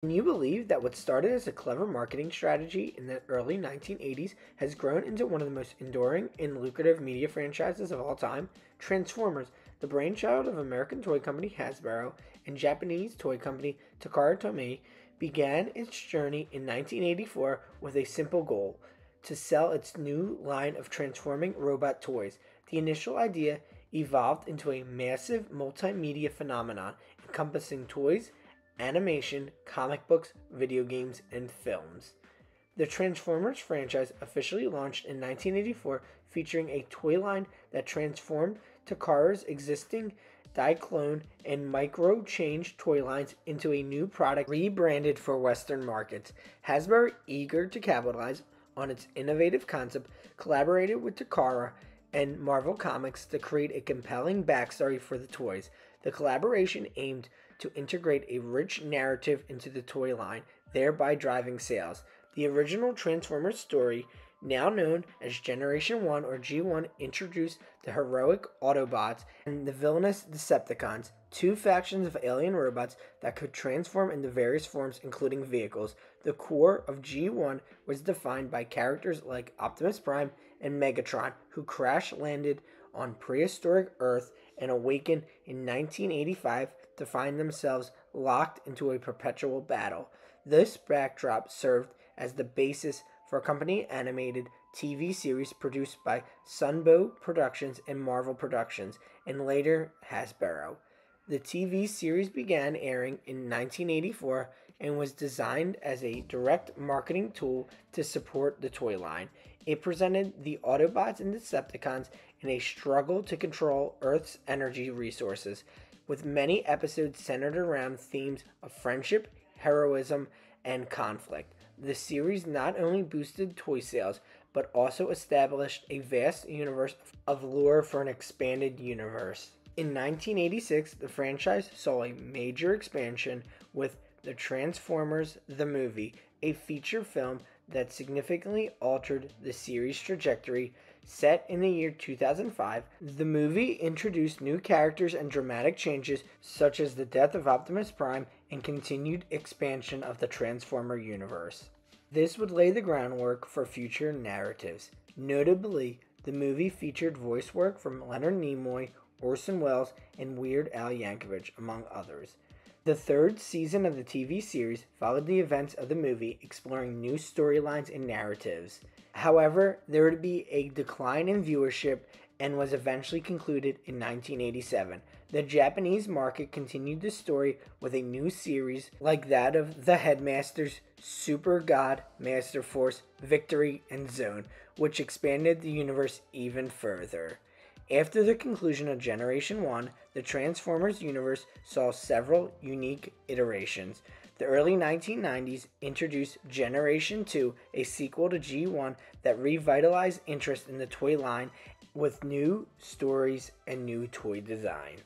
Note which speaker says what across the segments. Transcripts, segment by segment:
Speaker 1: Can you believe that what started as a clever marketing strategy in the early 1980s has grown into one of the most enduring and lucrative media franchises of all time? Transformers, the brainchild of American toy company Hasbro and Japanese toy company Takara Tomy, began its journey in 1984 with a simple goal: to sell its new line of transforming robot toys. The initial idea evolved into a massive multimedia phenomenon encompassing toys, animation, comic books, video games, and films. The Transformers franchise officially launched in 1984, featuring a toy line that transformed Takara's existing Diaclone and Micro-changed toy lines into a new product rebranded for Western markets. Hasbro, eager to capitalize on its innovative concept, collaborated with Takara and Marvel Comics to create a compelling backstory for the toys. The collaboration aimed to integrate a rich narrative into the toy line, thereby driving sales. The original Transformers story, now known as Generation 1 or G1, introduced the heroic Autobots and the villainous Decepticons, two factions of alien robots that could transform into various forms, including vehicles. The core of G1 was defined by characters like Optimus Prime and Megatron, who crash-landed on prehistoric Earth and awakened in 1985 to find themselves locked into a perpetual battle. This backdrop served as the basis for a company animated TV series produced by Sunbow Productions and Marvel Productions, and later Hasbro. The TV series began airing in 1984 and was designed as a direct marketing tool to support the toy line. It presented the Autobots and Decepticons in a struggle to control Earth's energy resources, with many episodes centered around themes of friendship, heroism, and conflict. The series not only boosted toy sales, but also established a vast universe of lore for an expanded universe. In 1986, the franchise saw a major expansion with The Transformers the Movie, a feature film that significantly altered the series' trajectory. Set in the year 2005, the movie introduced new characters and dramatic changes, such as the death of Optimus Prime and continued expansion of the Transformer universe. This would lay the groundwork for future narratives. Notably, the movie featured voice work from Leonard Nimoy, Orson Welles, and Weird Al Yankovic, among others. The third season of the TV series followed the events of the movie, exploring new storylines and narratives. However, there would be a decline in viewership and was eventually concluded in 1987. The Japanese market continued the story with a new series like that of the Headmasters, Super God, Master Force, Victory, and Zone, which expanded the universe even further. After the conclusion of Generation 1, the Transformers universe saw several unique iterations. The early 1990s introduced Generation 2, a sequel to G1 that revitalized interest in the toy line with new stories and new toy design.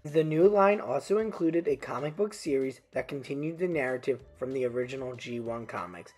Speaker 1: The new line also included a comic book series that continued the narrative from the original G1 comics.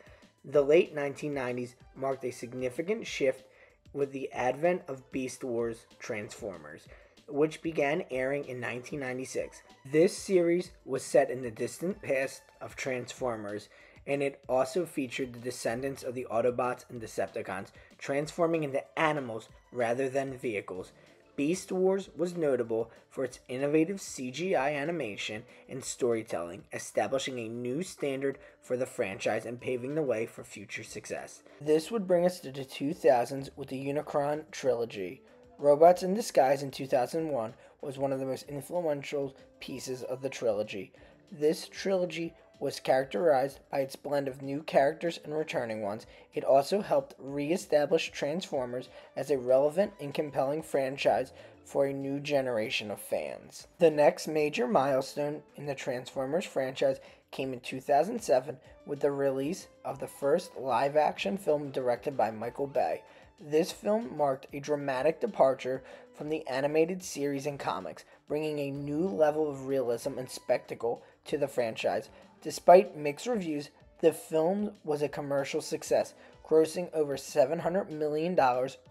Speaker 1: The late 1990s marked a significant shift with the advent of Beast Wars Transformers, which began airing in 1996. This series was set in the distant past of Transformers, and it also featured the descendants of the Autobots and Decepticons, transforming into animals rather than vehicles. Beast Wars was notable for its innovative CGI animation and storytelling, establishing a new standard for the franchise and paving the way for future success. This would bring us to the 2000s with the Unicron trilogy. Robots in Disguise in 2001 was one of the most influential pieces of the trilogy. This trilogy was characterized by its blend of new characters and returning ones. It also helped re-establish Transformers as a relevant and compelling franchise for a new generation of fans. The next major milestone in the Transformers franchise came in 2007 with the release of the first live-action film directed by Michael Bay. This film marked a dramatic departure from the animated series and comics, bringing a new level of realism and spectacle to the franchise. Despite mixed reviews, the film was a commercial success, grossing over $700 million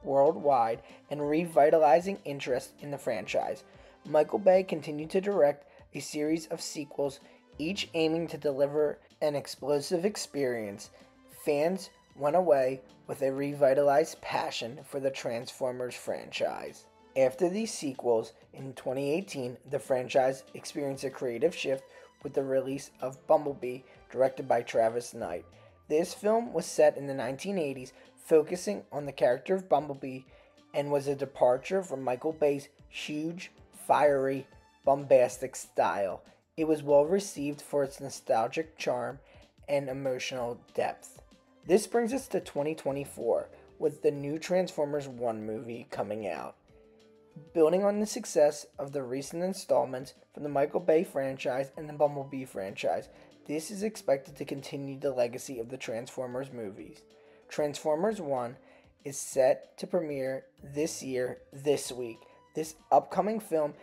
Speaker 1: worldwide and revitalizing interest in the franchise. Michael Bay continued to direct a series of sequels, each aiming to deliver an explosive experience, fans went away with a revitalized passion for the Transformers franchise. After these sequels, in 2018, the franchise experienced a creative shift with the release of Bumblebee, directed by Travis Knight. This film was set in the 1980s, focusing on the character of Bumblebee, and was a departure from Michael Bay's huge, fiery, bombastic style. It was well received for its nostalgic charm and emotional depth. This brings us to 2024, with the new Transformers 1 movie coming out. Building on the success of the recent installments from the Michael Bay franchise and the Bumblebee franchise, this is expected to continue the legacy of the Transformers movies. Transformers 1 is set to premiere this week. This upcoming film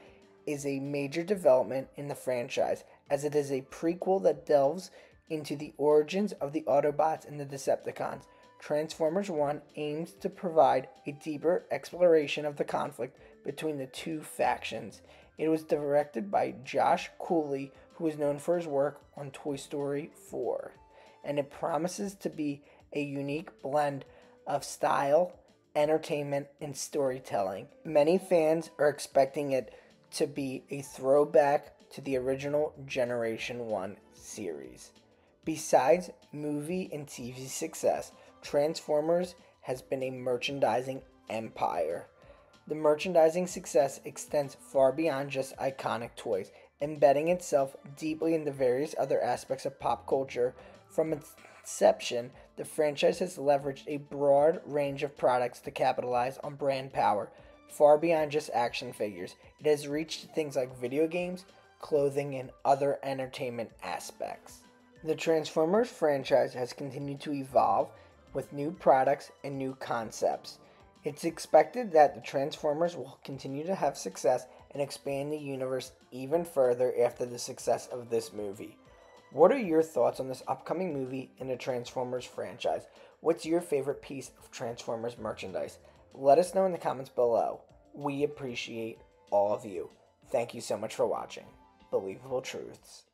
Speaker 1: is a major development in the franchise, as it is a prequel that delves into the origins of the Autobots and the Decepticons. Transformers 1 aims to provide a deeper exploration of the conflict between the two factions. It was directed by Josh Cooley, who is known for his work on Toy Story 4, and it promises to be a unique blend of style, entertainment, and storytelling. Many fans are expecting it to be a throwback to the original Generation 1 series. Besides movie and TV success, Transformers has been a merchandising empire. The merchandising success extends far beyond just iconic toys, embedding itself deeply into various other aspects of pop culture. From its inception, the franchise has leveraged a broad range of products to capitalize on brand power. Far beyond just action figures, it has reached things like video games, clothing, and other entertainment aspects. The Transformers franchise has continued to evolve with new products and new concepts. It's expected that the Transformers will continue to have success and expand the universe even further after the success of this movie. What are your thoughts on this upcoming movie in the Transformers franchise? What's your favorite piece of Transformers merchandise? Let us know in the comments below. We appreciate all of you. Thank you so much for watching. Believable Truths.